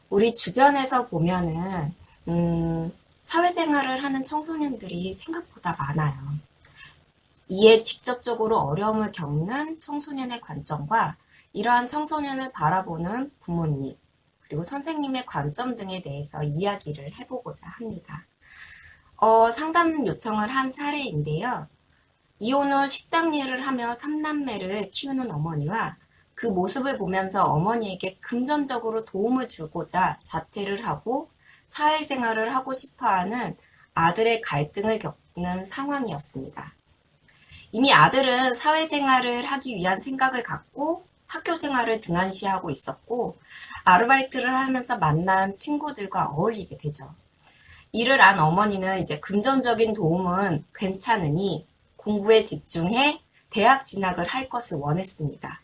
우리 주변에서 보면은, 사회생활을 하는 청소년들이 생각보다 많아요. 이에 직접적으로 어려움을 겪는 청소년의 관점과 이러한 청소년을 바라보는 부모님, 그리고 선생님의 관점 등에 대해서 이야기를 해보고자 합니다. 상담 요청을 한 사례인데요. 이혼 후 식당 일을 하며 3남매를 키우는 어머니와 그 모습을 보면서 어머니에게 금전적으로 도움을 주고자 자퇴를 하고 사회생활을 하고 싶어하는 아들의 갈등을 겪는 상황이었습니다. 이미 아들은 사회생활을 하기 위한 생각을 갖고 학교 생활을 등한시하고 있었고 아르바이트를 하면서 만난 친구들과 어울리게 되죠. 이를 안 어머니는 이제 금전적인 도움은 괜찮으니 공부에 집중해 대학 진학을 할 것을 원했습니다.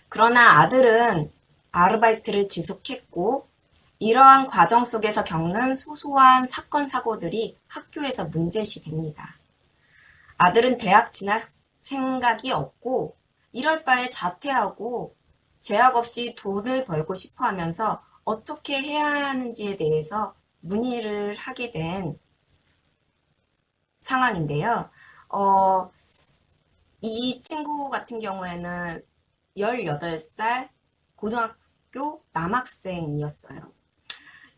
그러나 아들은 아르바이트를 지속했고 이러한 과정 속에서 겪는 소소한 사건 사고들이 학교에서 문제시 됩니다. 아들은 대학 진학 생각이 없고 이럴 바에 자퇴하고 제약 없이 돈을 벌고 싶어 하면서 어떻게 해야 하는지에 대해서 문의를 하게 된 상황인데요. 이 친구 같은 경우에는 18살 고등학교 남학생이었어요.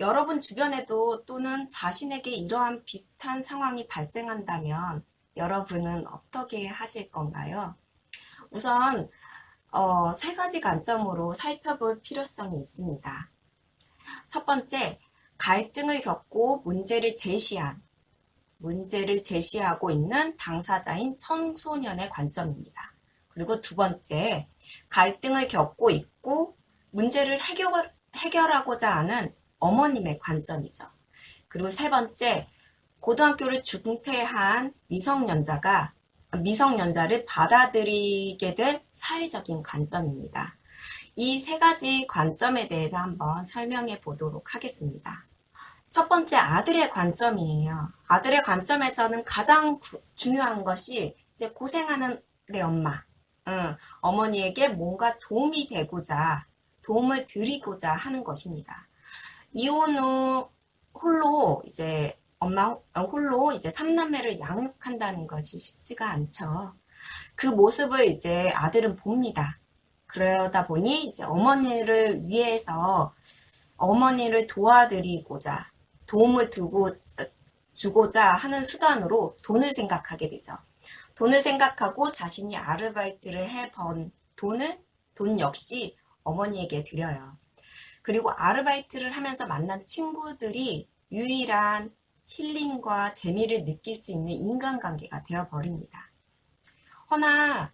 여러분 주변에도 또는 자신에게 이러한 비슷한 상황이 발생한다면 여러분은 어떻게 하실 건가요? 우선 세 가지 관점으로 살펴볼 필요성이 있습니다. 첫 번째, 갈등을 겪고 문제를 제시하고 있는 당사자인 청소년의 관점입니다. 그리고 두 번째, 갈등을 겪고 있고 문제를 해결하고자 하는 어머님의 관점이죠. 그리고 세 번째, 고등학교를 중퇴한 미성년자를 받아들이게 될 사회적인 관점입니다. 이 세 가지 관점에 대해서 한번 설명해 보도록 하겠습니다. 첫 번째, 아들의 관점이에요. 아들의 관점에서는 가장 중요한 것이 이제 고생하는 우리 엄마, 어머니에게 뭔가 도움을 드리고자 하는 것입니다. 이혼 후 홀로 이제 홀로 이제 3남매를 양육한다는 것이 쉽지가 않죠. 그 모습을 이제 아들은 봅니다. 그러다 보니 이제 어머니를 위해서 어머니를 도와드리고자 도움을 주고자 하는 수단으로 돈을 생각하게 되죠. 돈을 생각하고 자신이 아르바이트를 해 번 돈 역시 어머니에게 드려요. 그리고 아르바이트를 하면서 만난 친구들이 유일한 힐링과 재미를 느낄 수 있는 인간관계가 되어버립니다. 허나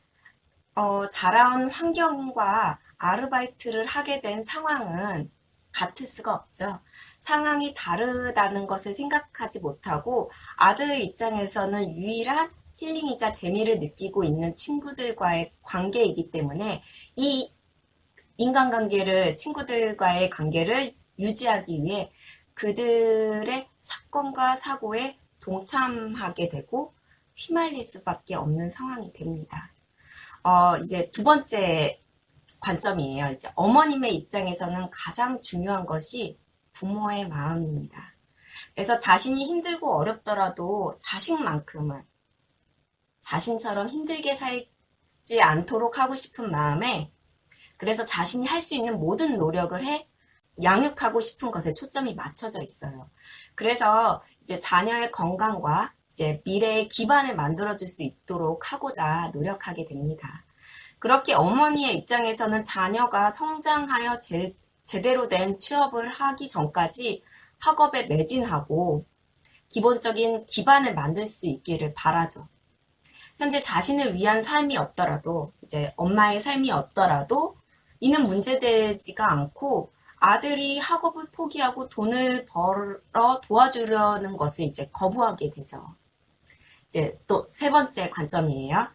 자라온 환경과 아르바이트를 하게 된 상황은 같을 수가 없죠. 상황이 다르다는 것을 생각하지 못하고 아들 입장에서는 유일한 힐링이자 재미를 느끼고 있는 친구들과의 관계이기 때문에 이 친구들과의 관계를 유지하기 위해 그들의 사건과 사고에 동참하게 되고 휘말릴 수밖에 없는 상황이 됩니다. 이제 두 번째 관점이에요. 이제 어머님의 입장에서는 가장 중요한 것이 부모의 마음입니다. 그래서 자신이 힘들고 어렵더라도 자식만큼은 자신처럼 힘들게 살지 않도록 하고 싶은 마음에 그래서 자신이 할 수 있는 모든 노력을 해 양육하고 싶은 것에 초점이 맞춰져 있어요. 그래서 이제 자녀의 건강과 이제 미래의 기반을 만들어줄 수 있도록 하고자 노력하게 됩니다. 그렇게 어머니의 입장에서는 자녀가 성장하여 제대로 된 취업을 하기 전까지 학업에 매진하고 기본적인 기반을 만들 수 있기를 바라죠. 현재 자신을 위한 삶이 없더라도 이제 엄마의 삶이 없더라도 이는 문제되지가 않고 아들이 학업을 포기하고 돈을 벌어 도와주려는 것을 이제 거부하게 되죠. 이제 또 세 번째 관점이에요.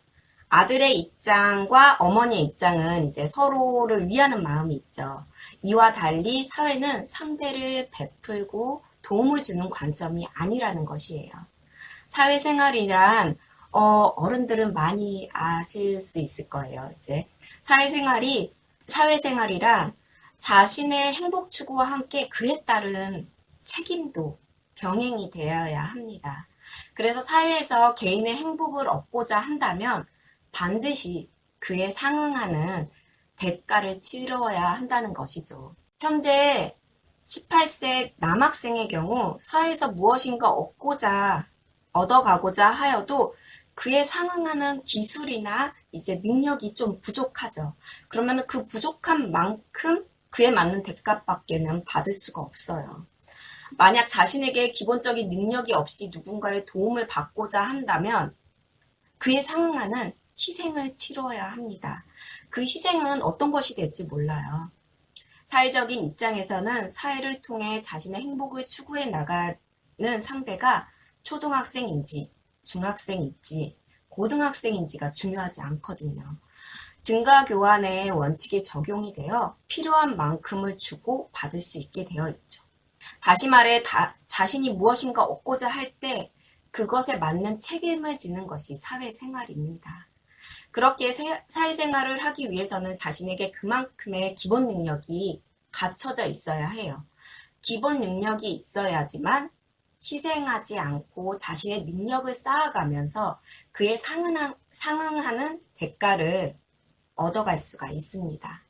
아들의 입장과 어머니의 입장은 이제 서로를 위하는 마음이 있죠. 이와 달리 사회는 상대를 베풀고 도움을 주는 관점이 아니라는 것이에요. 사회생활이란 어른들은 많이 아실 수 있을 거예요. 이제 사회생활이란 자신의 행복 추구와 함께 그에 따른 책임도 병행이 되어야 합니다. 그래서 사회에서 개인의 행복을 얻고자 한다면 반드시 그에 상응하는 대가를 치러야 한다는 것이죠. 현재 18세 남학생의 경우 사회에서 무엇인가 얻어가고자 하여도 그에 상응하는 기술이나 이제 능력이 좀 부족하죠. 그러면 그 부족한 만큼 그에 맞는 대가밖에는 받을 수가 없어요. 만약 자신에게 기본적인 능력이 없이 누군가의 도움을 받고자 한다면 그에 상응하는 희생을 치러야 합니다. 그 희생은 어떤 것이 될지 몰라요. 사회적인 입장에서는 사회를 통해 자신의 행복을 추구해 나가는 상대가 초등학생인지 중학생인지 고등학생인지가 중요하지 않거든요. 등가 교환의 원칙이 적용이 되어 필요한 만큼을 주고 받을 수 있게 되어 있죠. 다시 말해 자신이 무엇인가 얻고자 할 때 그것에 맞는 책임을 지는 것이 사회생활입니다. 그렇게 사회생활을 하기 위해서는 자신에게 그만큼의 기본 능력이 갖춰져 있어야 해요. 기본 능력이 있어야지만 희생하지 않고 자신의 능력을 쌓아가면서 그에 상응하는 대가를 얻어갈 수가 있습니다.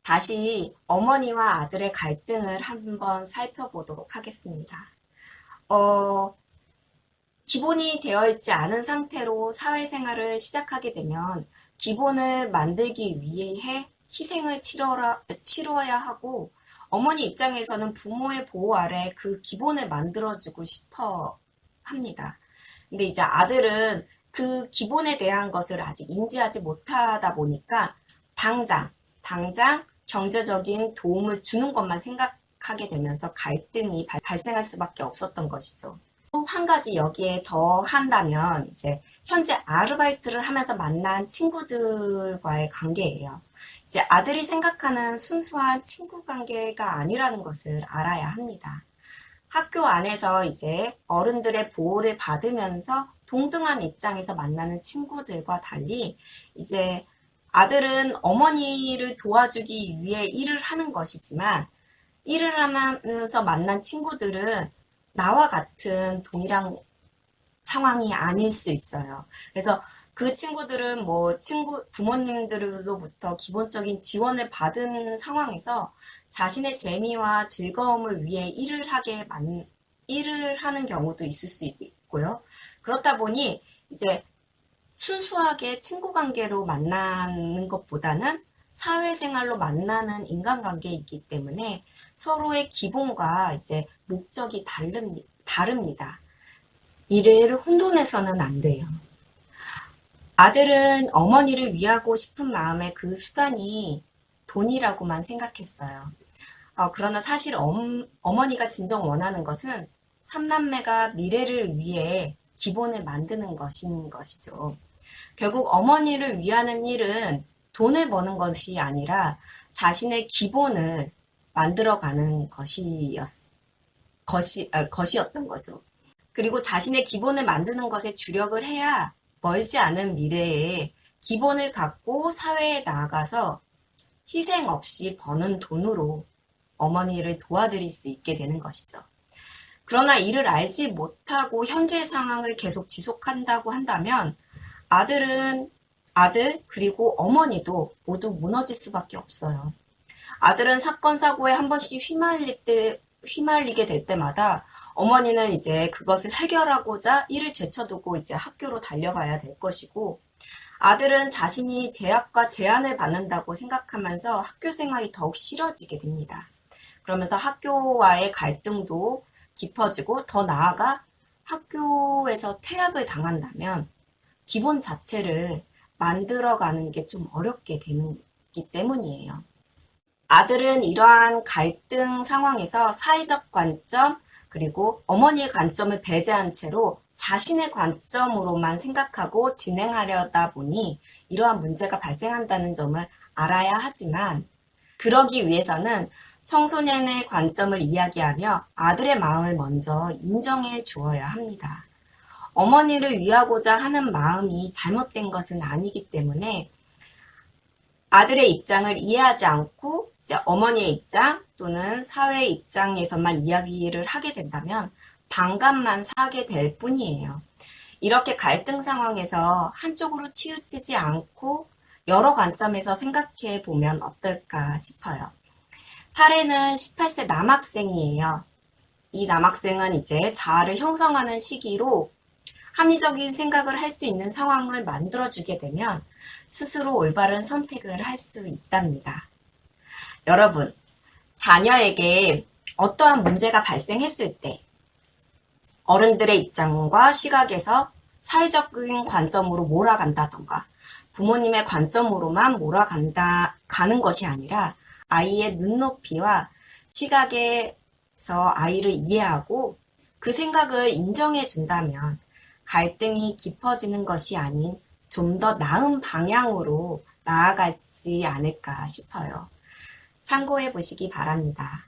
다시 어머니와 아들의 갈등을 한번 살펴보도록 하겠습니다. 기본이 되어 있지 않은 상태로 사회생활을 시작하게 되면 기본을 만들기 위해 희생을 치러야 하고 어머니 입장에서는 부모의 보호 아래 그 기본을 만들어주고 싶어 합니다. 근데 이제 아들은 그 기본에 대한 것을 아직 인지하지 못하다 보니까 당장 경제적인 도움을 주는 것만 생각하게 되면서 갈등이 발생할 수밖에 없었던 것이죠. 또 한 가지 여기에 더 한다면 이제 현재 아르바이트를 하면서 만난 친구들과의 관계예요. 이제 아들이 생각하는 순수한 친구 관계가 아니라는 것을 알아야 합니다. 학교 안에서 이제 어른들의 보호를 받으면서 동등한 입장에서 만나는 친구들과 달리 이제 아들은 어머니를 도와주기 위해 일을 하는 것이지만 일을 하면서 만난 친구들은 나와 같은 동일한 상황이 아닐 수 있어요. 그래서 그 친구들은 부모님들로부터 기본적인 지원을 받은 상황에서 자신의 재미와 즐거움을 위해 일을 하는 경우도 있을 수 있고요. 그렇다 보니 이제 순수하게 친구 관계로 만나는 것보다는 사회생활로 만나는 인간관계이기 때문에 서로의 기본과 이제 목적이 다릅니다. 이를 혼돈해서는 안 돼요. 아들은 어머니를 위하고 싶은 마음에 그 수단이 돈이라고만 생각했어요. 그러나 사실 어머니가 진정 원하는 것은 삼남매가 미래를 위해 기본을 만드는 것인 것이죠. 결국 어머니를 위하는 일은 돈을 버는 것이 아니라 자신의 기본을 만들어가는 것이었던 거죠. 그리고 자신의 기본을 만드는 것에 주력을 해야 멀지 않은 미래에 기본을 갖고 사회에 나아가서 희생 없이 버는 돈으로 어머니를 도와드릴 수 있게 되는 것이죠. 그러나 이를 알지 못하고 현재 상황을 계속 지속한다고 한다면 아들 그리고 어머니도 모두 무너질 수밖에 없어요. 아들은 사건 사고에 한 번씩 휘말리게 될 때마다 어머니는 이제 그것을 해결하고자 일을 제쳐두고 이제 학교로 달려가야 될 것이고 아들은 자신이 제약과 제한을 받는다고 생각하면서 학교 생활이 더욱 싫어지게 됩니다. 그러면서 학교와의 갈등도 깊어지고 더 나아가 학교에서 퇴학을 당한다면 기본 자체를 만들어가는 게 좀 어렵게 되기 때문이에요. 아들은 이러한 갈등 상황에서 사회적 관점 그리고 어머니의 관점을 배제한 채로 자신의 관점으로만 생각하고 진행하려다 보니 이러한 문제가 발생한다는 점을 알아야 하지만 그러기 위해서는 청소년의 관점을 이야기하며 아들의 마음을 먼저 인정해 주어야 합니다. 어머니를 위하고자 하는 마음이 잘못된 것은 아니기 때문에 아들의 입장을 이해하지 않고 이제 어머니의 입장 또는 사회의 입장에서만 이야기를 하게 된다면 반감만 사게 될 뿐이에요. 이렇게 갈등 상황에서 한쪽으로 치우치지 않고 여러 관점에서 생각해 보면 어떨까 싶어요. 사례는 18세 남학생이에요. 이 남학생은 이제 자아를 형성하는 시기로 합리적인 생각을 할 수 있는 상황을 만들어주게 되면 스스로 올바른 선택을 할 수 있답니다. 여러분, 자녀에게 어떠한 문제가 발생했을 때 어른들의 입장과 시각에서 사회적인 관점으로 몰아간다던가 부모님의 관점으로만 가는 것이 아니라 아이의 눈높이와 시각에서 아이를 이해하고 그 생각을 인정해 준다면 갈등이 깊어지는 것이 아닌 좀 더 나은 방향으로 나아가지 않을까 싶어요. 참고해 보시기 바랍니다.